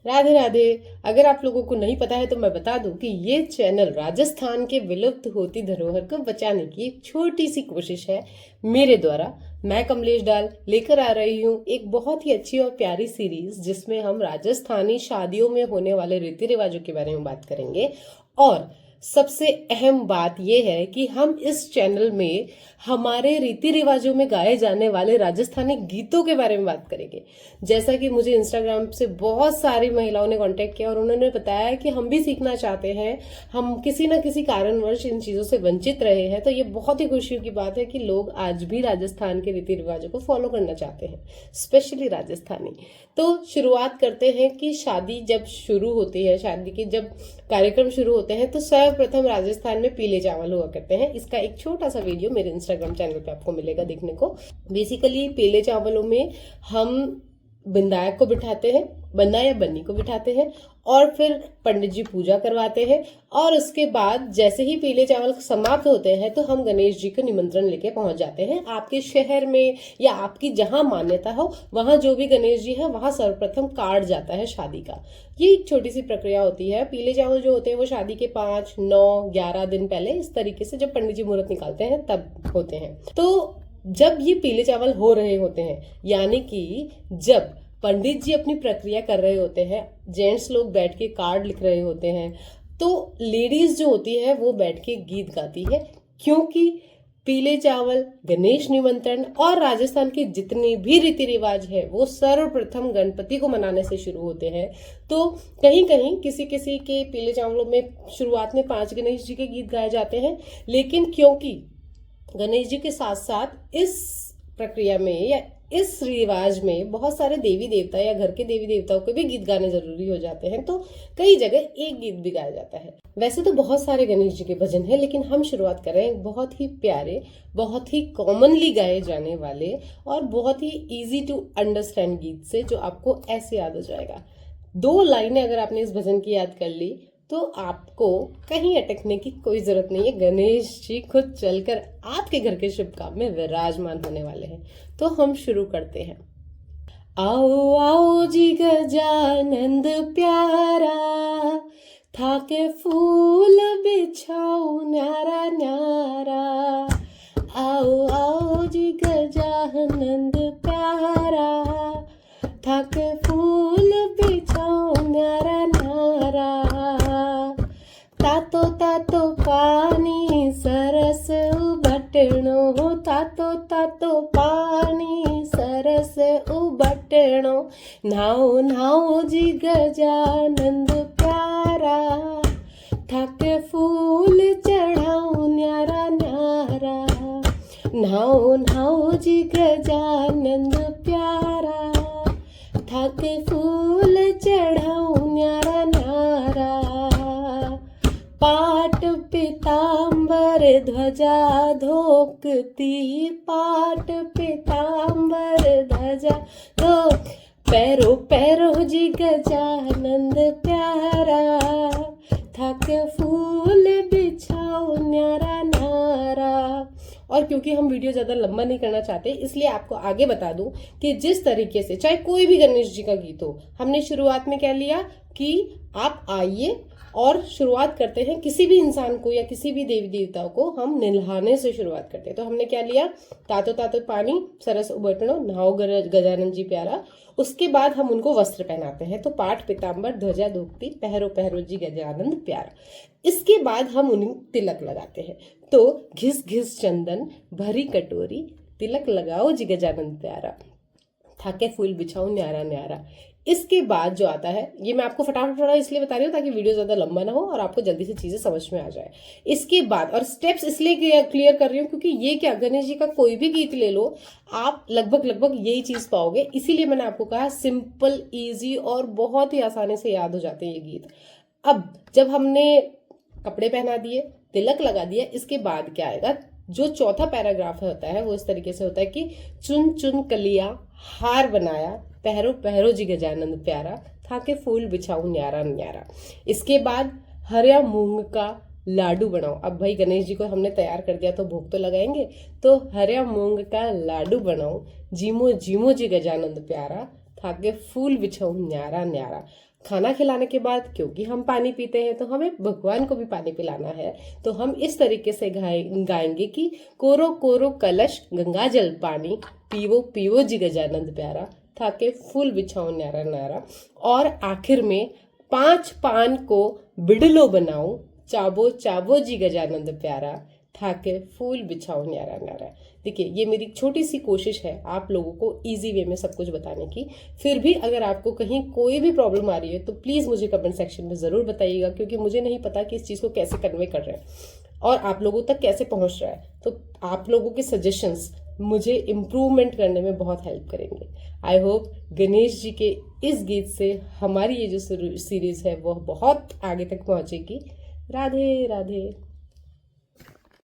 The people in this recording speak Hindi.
राधे राधे। अगर आप लोगों को नहीं पता है तो मैं बता दूं कि ये चैनल राजस्थान के विलुप्त होती धरोहर को बचाने की एक छोटी सी कोशिश है मेरे द्वारा। मैं कमलेश डाल लेकर आ रही हूँ एक बहुत ही अच्छी और प्यारी सीरीज जिसमें हम राजस्थानी शादियों में होने वाले रीति रिवाजों के बारे में बात करेंगे। और सबसे अहम बात यह है कि हम इस चैनल में हमारे रीति रिवाजों में गाए जाने वाले राजस्थानी गीतों के बारे में बात करेंगे। जैसा कि मुझे इंस्टाग्राम से बहुत सारी महिलाओं ने कांटेक्ट किया और उन्होंने बताया कि हम भी सीखना चाहते हैं, हम किसी न किसी कारणवश इन चीज़ों से वंचित रहे हैं। तो ये बहुत ही खुशी की बात है कि लोग आज भी राजस्थान के रीति रिवाजों को फॉलो करना चाहते हैं, स्पेशली राजस्थानी। तो शुरुआत करते हैं कि शादी जब शुरू होती है, शादी के जब कार्यक्रम शुरू होते हैं तो सर्वप्रथम राजस्थान में पीले चावल हुआ करते हैं। इसका एक छोटा सा वीडियो मेरे इंस्टाग्राम चैनल पे आपको मिलेगा देखने को। बेसिकली पीले चावलों में हम बिंदायक को बिठाते हैं, बंदा या बन्नी को बिठाते हैं और फिर पंडित जी पूजा करवाते हैं। और उसके बाद जैसे ही पीले चावल समाप्त होते हैं तो हम गणेश जी को निमंत्रण लेके पहुंच जाते हैं। आपके शहर में या आपकी जहां मान्यता हो वहां जो भी गणेश जी है वहां सर्वप्रथम कार्ड जाता है शादी का। ये एक छोटी सी प्रक्रिया होती है। पीले चावल जो होते हैं वो शादी के 5, 9, 11 दिन पहले इस तरीके से जब पंडित जी मुहूर्त निकालते हैं तब होते हैं। तो जब ये पीले चावल हो रहे होते हैं, यानी कि जब पंडित जी अपनी प्रक्रिया कर रहे होते हैं, जेंट्स लोग बैठ के कार्ड लिख रहे होते हैं, तो लेडीज जो होती है वो बैठ के गीत गाती है। क्योंकि पीले चावल, गणेश निमंत्रण और राजस्थान के जितने भी रीति रिवाज है वो सर्वप्रथम गणपति को मनाने से शुरू होते हैं। तो कहीं कहीं किसी किसी के पीले चावलों में शुरुआत में 5 गणेश जी के गीत गाए जाते हैं, लेकिन क्योंकि गणेश जी के साथ साथ इस प्रक्रिया में या इस रिवाज में बहुत सारे देवी देवता या घर के देवी देवताओं के भी गीत गाने जरूरी हो जाते हैं, तो कई जगह एक गीत भी गाया जाता है। वैसे तो बहुत सारे गणेश जी के भजन हैं, लेकिन हम शुरुआत कर रहे हैं बहुत ही प्यारे, बहुत ही कॉमनली गाए जाने वाले और बहुत ही इजी टू अंडरस्टैंड गीत से, जो आपको ऐसे याद हो जाएगा। 2 लाइनें अगर आपने इस भजन की याद कर ली तो आपको कहीं अटकने की कोई जरूरत नहीं है। गणेश जी खुद चलकर आपके घर के शुभ काम में विराजमान होने वाले हैं। तो हम शुरू करते हैं। आओ आओ जी गजानंद प्यारा, थाके फूल बिछाओ न्यारा न्यारा। आओ आओ जी गजानंद प्यारा, थाके फूल बिछाओ न्यारा न्यारा। तातो तातो पानी सरस उबटणो, तातो तातो पानी सरस उबटणो। नाओ नाओ जी गजानंद प्यारा, थाके फूल चढ़ाओ न्यारा न्यारा। नाओ नाओ जी गजानंद प्यारा, थाके फूल चढ़ाओ न्यारा न्यारा। पाट पीताम्बर ध्वजा धोकती, पाट पीताम्बर ध्वजा धोक। पैरो पैरो जी गजानंद प्यारा, थाके फूल बिछाओ न्यारा न्यारा। और क्योंकि हम वीडियो ज़्यादा लंबा नहीं करना चाहते, इसलिए आपको आगे बता दूं कि जिस तरीके से चाहे कोई भी गणेश जी का गीत हो, हमने शुरुआत में क्या लिया कि आप आइए और शुरुआत करते हैं। किसी भी इंसान को या किसी भी देवी देवताओं को हम निल्हाने से शुरुआत करते हैं। तो हमने क्या लिया, तातो तातो पानी सरस उबटणो, नहाओ गजानन जी प्यारा। उसके बाद हम उनको वस्त्र पहनाते हैं। तो पाट पीताम्बर ध्वजा धोकती, पहरो पहरो जी गजानंद प्यारा। इसके बाद हम उन्हें तिलक लगाते हैं। तो घिस घिस चंदन भरी कटोरी, तिलक लगाओ जी गजानंद प्यारा, थाके फूल बिछाओ न्यारा न्यारा। इसके बाद जो आता है, ये मैं आपको फटाफट इसलिए बता रही हूँ ताकि वीडियो ज्यादा लंबा ना हो और आपको जल्दी से चीजें समझ में आ जाए। इसके बाद, और स्टेप्स इसलिए क्लियर कर रही हूँ क्योंकि ये क्या, गणेश जी का कोई भी गीत ले लो आप लगभग यही चीज पाओगे। इसीलिए मैंने आपको कहा सिंपल, इजी और बहुत ही आसानी से याद हो जाते हैं ये गीत। अब जब हमने कपड़े पहना दिए, तिलक लगा दिया, इसके बाद क्या आएगा, जो चौथा पैराग्राफ होता है वो इस तरीके से होता है कि चुन चुन कलिया हार बनाया, पहरो पहरो जी गजानंद प्यारा, थाके फूल बिछाऊं न्यारा न्यारा। इसके बाद हरिया मूंग का लाडू बनाओ। अब भाई गणेश जी को हमने तैयार कर दिया तो भोग तो लगाएंगे, तो हरिया मूंग का लाडू बनाओ, जीमो जीमो जी गजानंद प्यारा, थाके फूल बिछाऊं न्यारा न्यारा। खाना खिलाने के बाद क्योंकि हम पानी पीते हैं तो हमें भगवान को भी पानी पिलाना है। तो हम इस तरीके से गाएंगे कि कोरो कोरो कलश गंगा जल पानी, पीवो पीवो जी गजानंद प्यारा, थाके फूल बिछाओ न्यारा न्यारा। और आखिर में 5 पान को बिडलो बनाऊं, चाबो चाबो जी गजानंद प्यारा, थाके फूल बिछाओ न्यारा न्यारा। देखिए, ये मेरी छोटी सी कोशिश है आप लोगों को इजी वे में सब कुछ बताने की। फिर भी अगर आपको कहीं कोई भी प्रॉब्लम आ रही है तो प्लीज़ मुझे कमेंट सेक्शन में ज़रूर बताइएगा, क्योंकि मुझे नहीं पता कि इस चीज़ को कैसे कन्वे कर रहे हैं और आप लोगों तक कैसे पहुंच रहा है। तो आप लोगों के सजेशंस मुझे इम्प्रूवमेंट करने में बहुत हेल्प करेंगे। आई होप गणेश जी के इस गीत से हमारी ये जो सीरीज़ है वह बहुत आगे तक पहुंचेगी। राधे राधे।